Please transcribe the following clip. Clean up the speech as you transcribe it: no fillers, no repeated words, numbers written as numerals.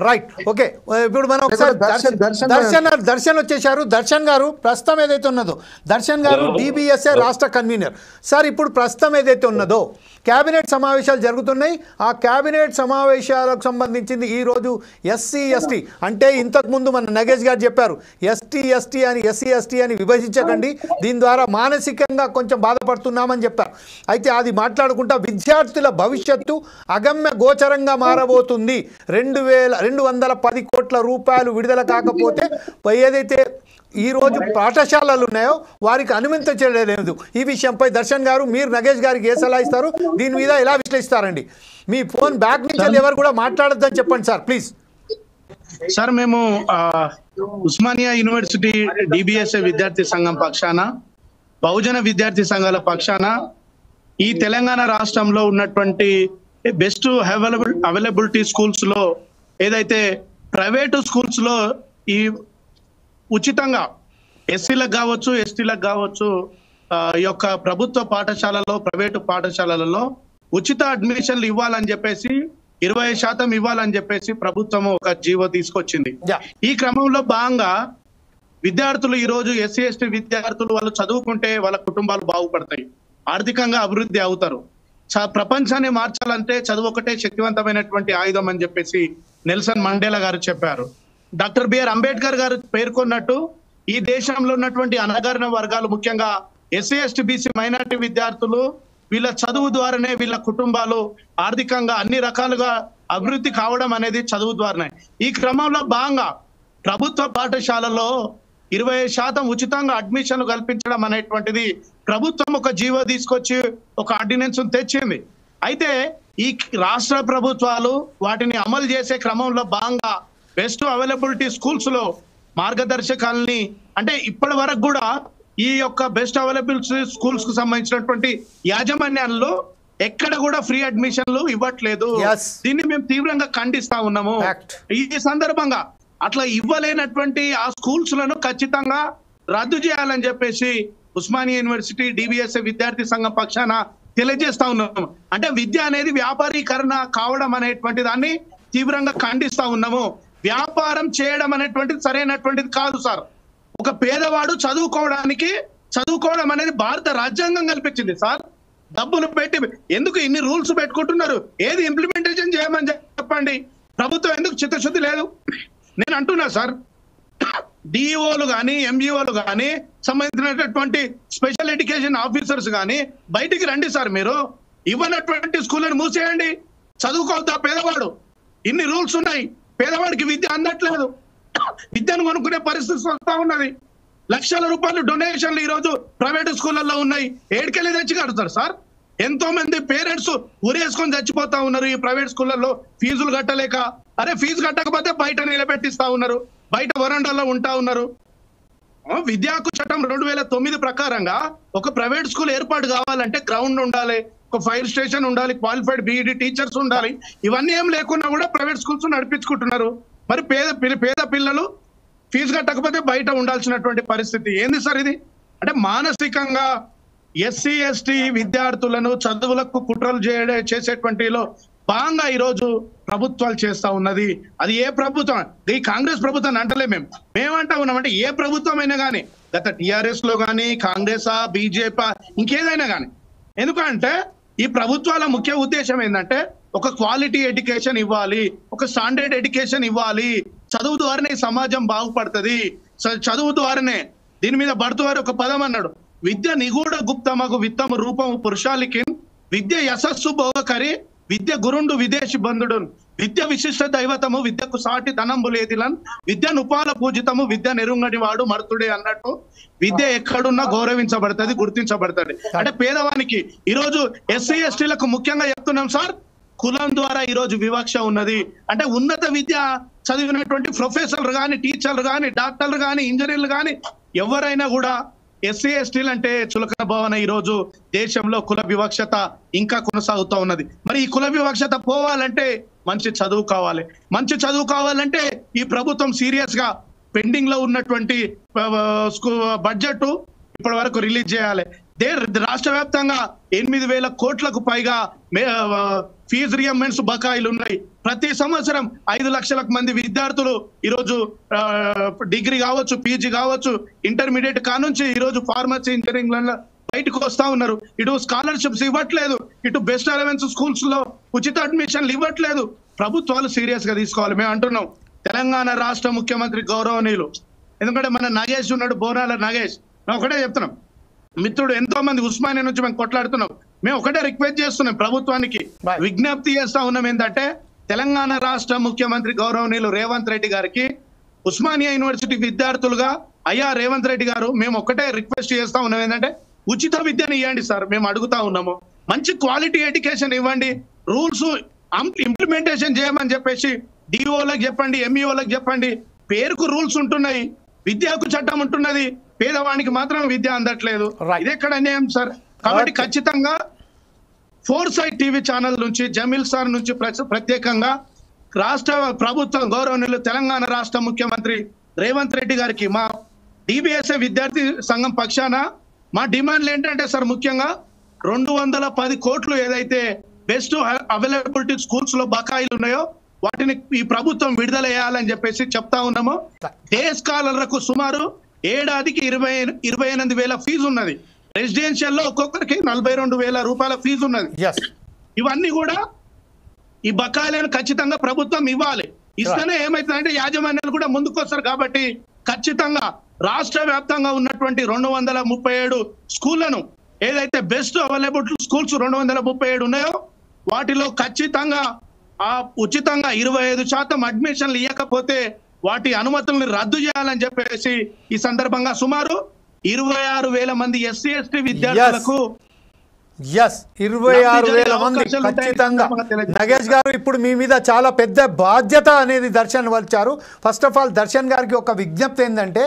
Right, okay. ఇప్పుడు మనం ఒకసారి దర్శన్ వచ్చేసారు. దర్శన్ గారు ప్రస్తుతం ఏదైతే ఉన్నదో, దర్శన్ గారు డిబిఎస్ఏ రాష్ట్ర కన్వీనర్. సార్, ఇప్పుడు ప్రస్తుతం ఏదైతే ఉన్నదో క్యాబినెట్ సమావేశాలు జరుగుతున్నాయి. ఆ క్యాబినెట్ సమావేశాలకు సంబంధించింది ఈరోజు ఎస్సీ ఎస్టీ అంటే ఇంతకుముందు మన నగేష్ గారు చెప్పారు, ఎస్సీ ఎస్టీ అని విభజించకండి, దీని ద్వారా మానసికంగా కొంచెం బాధపడుతున్నామని చెప్పారు. అయితే అది మాట్లాడుకుంటా విద్యార్థుల భవిష్యత్తు అగమ్య గోచరంగా మారబోతుంది. 210 కోట్ల రూపాయలు విడుదల కాకపోతే ఏదైతే ఈరోజు పాఠశాలలు ఉన్నాయో వారికి అనుమతించలేదు. ఈ విషయంపై దర్శన్ గారు మీరు నగేష్ గారికి ఏ సలహా ఇస్తారు, దీని మీద ఎలా విశ్లేషిస్తారండి? మీ ఫోన్ బ్యాక్ నుంచి ఎవరు కూడా మాట్లాడొద్దని చెప్పండి సార్, ప్లీజ్. సార్, మేము ఉస్మానియా యూనివర్సిటీ డిబిఎస్ఏ విద్యార్థి సంఘం పక్షాన, బహుజన విద్యార్థి సంఘాల పక్షాన ఈ తెలంగాణ రాష్ట్రంలో ఉన్నటువంటి బెస్ట్ అవైలబిలిటీ స్కూల్స్ లో ఏదైతే ప్రైవేటు స్కూల్స్ లో ఈ ఉచితంగా ఎస్సీలకు కావచ్చు ఎస్టీలకు కావచ్చు ఈ యొక్క ప్రభుత్వ పాఠశాలలో ప్రైవేటు పాఠశాలలలో ఉచిత అడ్మిషన్లు ఇవ్వాలని చెప్పేసి 20% ఇవ్వాలని చెప్పేసి ప్రభుత్వం ఒక జీవో తీసుకొచ్చింది. ఈ క్రమంలో భాగంగా విద్యార్థులు ఈ రోజు ఎస్సీ ఎస్టీ విద్యార్థులు వాళ్ళు చదువుకుంటే వాళ్ళ కుటుంబాలు బాగుపడతాయి, ఆర్థికంగా అభివృద్ధి అవుతారు. ప్రపంచాన్ని మార్చాలంటే చదువు ఒకటే శక్తివంతమైనటువంటి ఆయుధం అని చెప్పేసి నెల్సన్ మండేలా గారు చెప్పారు. డాక్టర్ బిఆర్ అంబేద్కర్ గారు పేర్కొన్నట్టు ఈ దేశంలో ఉన్నటువంటి అణగారిన వర్గాలు ముఖ్యంగా ఎస్సీ ఎస్టీ బీసీ మైనారిటీ విద్యార్థులు వీళ్ళ చదువు ద్వారానే వీళ్ళ కుటుంబాలు ఆర్థికంగా అన్ని రకాలుగా అభివృద్ధి కావడం అనేది చదువు ద్వారానే. ఈ క్రమంలో భాగంగా ప్రభుత్వ పాఠశాలలో 20% ఉచితంగా అడ్మిషన్లు కల్పించడం అనేటువంటిది ప్రభుత్వం ఒక జీవో తీసుకొచ్చి ఒక ఆర్డినెన్స్ తెచ్చింది. అయితే ఈ రాష్ట్ర ప్రభుత్వాలు వాటిని అమలు చేసే క్రమంలో భాగంగా బెస్ట్ అవైలబిలిటీ స్కూల్స్ లో మార్గదర్శకాలని అంటే ఇప్పటి వరకు కూడా ఈ యొక్క బెస్ట్ అవైలబిలిటీ స్కూల్స్ కు సంబంధించినటువంటి యాజమాన్యాల్లో ఎక్కడ కూడా ఫ్రీ అడ్మిషన్లు ఇవ్వట్లేదు. దీన్ని మేము తీవ్రంగా ఖండిస్తా ఉన్నాము. ఈ సందర్భంగా అట్లా ఇవ్వలేనటువంటి ఆ స్కూల్స్ లను ఖచ్చితంగా రద్దు చేయాలని చెప్పేసి ఉస్మానియా యూనివర్సిటీ డిబిఎస్ఏ విద్యార్థి సంఘం పక్షాన తెలియజేస్తా ఉన్నాము. అంటే విద్య అనేది వ్యాపారీకరణ కావడం అనేటువంటి దాన్ని తీవ్రంగా ఖండిస్తా ఉన్నాము. వ్యాపారం చేయడం అనేటువంటిది సరైనటువంటిది కాదు సార్. ఒక పేదవాడు చదువుకోవడం అనేది భారత రాజ్యాంగం కల్పించింది సార్. డబ్బులు పెట్టి ఎందుకు ఇన్ని రూల్స్ పెట్టుకుంటున్నారు? ఏది ఇంప్లిమెంటేషన్ చేయమని చెప్పండి. ప్రభుత్వం ఎందుకు చిత్తశుద్ధి లేదు? నేను అంటున్నా సార్, డిఈఓలు కానీ ఎంఈఓలు కానీ సంబంధించినటువంటి స్పెషల్ ఎడ్యుకేషన్ ఆఫీసర్స్ కానీ బయటికి రండి సార్. మీరు ఇవ్వనటువంటి స్కూళ్ళను మూసేయండి. చదువుకోవద్దా పేదవాడు? ఇన్ని రూల్స్ ఉన్నాయి, పేదవాడికి విద్య అందట్లేదు, విద్యను కొనుక్కునే పరిస్థితి వస్తా ఉన్నది. లక్షల రూపాయలు డొనేషన్లు ఈ రోజు ప్రైవేట్ స్కూళ్ళల్లో ఉన్నాయి. ఏడుకెళ్ళి తెచ్చి కడతారు సార్. ఎంతో మంది పేరెంట్స్ ఊరేసుకొని చచ్చిపోతా ఉన్నారు ఈ ప్రైవేట్ స్కూళ్ళల్లో ఫీజులు కట్టలేక. అరే ఫీజు కట్టకపోతే బయట నిలబెట్టిస్తా ఉన్నారు, బయట వరండాల్లో ఉంటా ఉన్నారు. విద్యా హక్కు చట్టం 2009 ప్రకారంగా ఒక ప్రైవేట్ స్కూల్ ఏర్పాటు కావాలంటే గ్రౌండ్ ఉండాలి, ఒక ఫైర్ స్టేషన్ ఉండాలి, క్వాలిఫైడ్ బీఈడి టీచర్స్ ఉండాలి. ఇవన్నీ ఏం లేకున్నా కూడా ప్రైవేట్ స్కూల్స్ నడిపించుకుంటున్నారు. మరి పేద పిల్లలు ఫీజు కట్టకపోతే బయట ఉండాల్సినటువంటి పరిస్థితి ఏంది సార్ ఇది? అంటే మానసికంగా ఎస్సీ ఎస్టీ విద్యార్థులను చదువులకు కుట్రలు చేసేటువంటిలో భాగంగా ఈ రోజు ప్రభుత్వాలు చేస్తా ఉన్నది. అది ఏ ప్రభుత్వం? ఈ కాంగ్రెస్ ప్రభుత్వాన్ని అంటలే మేమంటా ఉన్నామంటే ఏ ప్రభుత్వం అయినా కానీ, గత టిఆర్ఎస్ లో కానీ కాంగ్రెసా బీజేపీ ఇంకేదైనా కానీ. ఎందుకంటే ఈ ప్రభుత్వాల ముఖ్య ఉద్దేశం ఏంటంటే ఒక క్వాలిటీ ఎడ్యుకేషన్ ఇవ్వాలి, ఒక స్టాండర్డ్ ఎడ్యుకేషన్ ఇవ్వాలి. చదువు ద్వారానే సమాజం బాగుపడుతుంది. చదువు ద్వారానే దీని మీద భర్తవారు ఒక పదం అన్నాడు, విద్య నిగూఢ గుప్తమగు విత్తము రూపము పురుషాలికి విద్య యశస్సు భోగకరి విద్య గురుండు విదేశీ బంధుడు విద్య విశిష్ట దైవతము విద్యకు సాటి ధనంబు లేదిలన్ విద్య నుపాల పూజితము విద్య నెరుంగడి వాడు మర్తుడే అన్నట్టు విద్య ఎక్కడున్నా గౌరవించబడుతుంది, గుర్తించబడుతుంది. అంటే పేదవానికి ఈరోజు ఎస్సీ ఎస్టీలకు ముఖ్యంగా చెప్తున్నాం సార్, కులం ద్వారా ఈరోజు వివక్ష ఉన్నది. అంటే ఉన్నత విద్య చదివినటువంటి ప్రొఫెసర్లు కానీ టీచర్లు కానీ డాక్టర్లు కానీ ఇంజనీర్లు కానీ ఎవరైనా కూడా ఎస్సీ ఎస్టీలు అంటే చులకన భావన ఈ రోజు దేశంలో కుల వివక్షత ఇంకా కొనసాగుతూ ఉన్నది. మరి ఈ కుల వివక్షత పోవాలంటే మంచి చదువు కావాలి. మంచి చదువు కావాలంటే ఈ ప్రభుత్వం సీరియస్ గా పెండింగ్ లో ఉన్నటువంటి బడ్జెట్ ఇప్పటి వరకు రిలీజ్ చేయాలి. రాష్ట్ర వ్యాప్తంగా 8,000 కోట్లకు పైగా ఫీజు రియంబర్స్మెంట్స్ బకాయిలు ఉన్నాయి. ప్రతి సంవత్సరం 5 లక్షలకు మంది విద్యార్థులు ఈరోజు డిగ్రీ కావచ్చు, పీజీ కావచ్చు, ఇంటర్మీడియట్ కానుంచి ఈరోజు ఫార్మసీ, ఇంజనీరింగ్ బయటకు వస్తా ఉన్నారు. ఇటు స్కాలర్షిప్స్ ఇవ్వట్లేదు, ఇటు బెస్ట్ అలవెన్స్ స్కూల్స్ లో ఉచిత అడ్మిషన్లు ఇవ్వట్లేదు. ప్రభుత్వాలు సీరియస్ గా తీసుకోవాలి. మేము అంటున్నాం తెలంగాణ రాష్ట్ర ముఖ్యమంత్రి గౌరవనీయులు, ఎందుకంటే మన నగేష్ ఉన్నాడు, బోనాల నగేష్, మేము ఒకటే చెప్తున్నాం, మిత్రుడు ఎంతో మంది ఉస్మానియా నుంచి మేము కొట్లాడుతున్నాం. మేము ఒకటే రిక్వెస్ట్ చేస్తున్నాం, ప్రభుత్వానికి విజ్ఞప్తి చేస్తా ఉన్నాం ఏంటంటే తెలంగాణ రాష్ట్ర ముఖ్యమంత్రి గౌరవనీయులు రేవంత్ రెడ్డి గారికి ఉస్మానియా యూనివర్సిటీ విద్యార్థులుగా, అయ్యా రేవంత్ రెడ్డి గారు, మేము ఒకటే రిక్వెస్ట్ చేస్తా ఉన్నాం ఏంటంటే ఉచిత విద్యను ఇవ్వండి సార్, మేము అడుగుతా ఉన్నాము. మంచి క్వాలిటీ ఎడ్యుకేషన్ ఇవ్వండి, రూల్స్ ఇంప్లిమెంటేషన్ చేయమని చెప్పేసి డిఓలకు చెప్పండి, ఎంఈఓలకు చెప్పండి. పేరుకు రూల్స్ ఉంటున్నాయి, విద్యకు చట్టం ఉంటున్నది, పేదవానికి మాత్రం విద్య అందట్లేదు. ఇది ఎక్కడ అన్యాయం సార్? కాబట్టి ఖచ్చితంగా 4 సైడ్ టీవీ ఛానల్ నుంచి, జమీల్ సార్ నుంచి ప్రత్యేకంగా రాష్ట్ర ప్రభుత్వం గౌరవనీయులు తెలంగాణ రాష్ట్ర ముఖ్యమంత్రి రేవంత్ రెడ్డి గారికి మా డిబిఎస్ఏ విద్యార్థి సంఘం పక్షాన మా డిమాండ్లు ఏంటంటే సార్, ముఖ్యంగా 210 కోట్లు ఏదైతే బెస్ట్ అవైలబిలిటీ స్కూల్స్ లో బకాయిలు ఉన్నాయో వాటిని ఈ ప్రభుత్వం విడుదల చేయాలని చెప్పేసి చెప్తా ఉన్నాము. డే స్కాలర్లకు సుమారు ఏడాదికి 28,000 ఫీజు ఉన్నది. రెసిడెన్షియల్ లో ఒక్కొక్కరికి 42,000 రూపాయల ఫీజు ఉన్నది. ఇవన్నీ కూడా ఈ బకాయిలను ఖచ్చితంగా ప్రభుత్వం ఇవ్వాలి. ఇస్తేనే ఏమైతుందంటే యాజమాన్యాలు కూడా ముందుకు వస్తారు. కాబట్టి ఖచ్చితంగా రాష్ట్ర వ్యాప్తంగా ఉన్నటువంటి 237 స్కూళ్లను, ఏదైతే బెస్ట్ అవైలబుల్ స్కూల్స్ 237 ఉన్నాయో వాటిలో ఖచ్చితంగా ఉచితంగా 25% అడ్మిషన్లు ఇవ్వకపోతే వాటి అనుమతుల్ని రద్దు చేయాలని చెప్పేసి ఈ సందర్భంగా సుమారు 26,000 మంది ఎస్సీ ఎస్టీ విద్యార్థులకు 26,000 మంది ఖచ్చితంగా. నగేష్ గారు, ఇప్పుడు మీ మీద చాలా పెద్ద బాధ్యత అనేది దర్శన్ వచ్చారు. ఫస్ట్ ఆఫ్ ఆల్ దర్శన్ గారికి ఒక విజ్ఞప్తి ఏంటంటే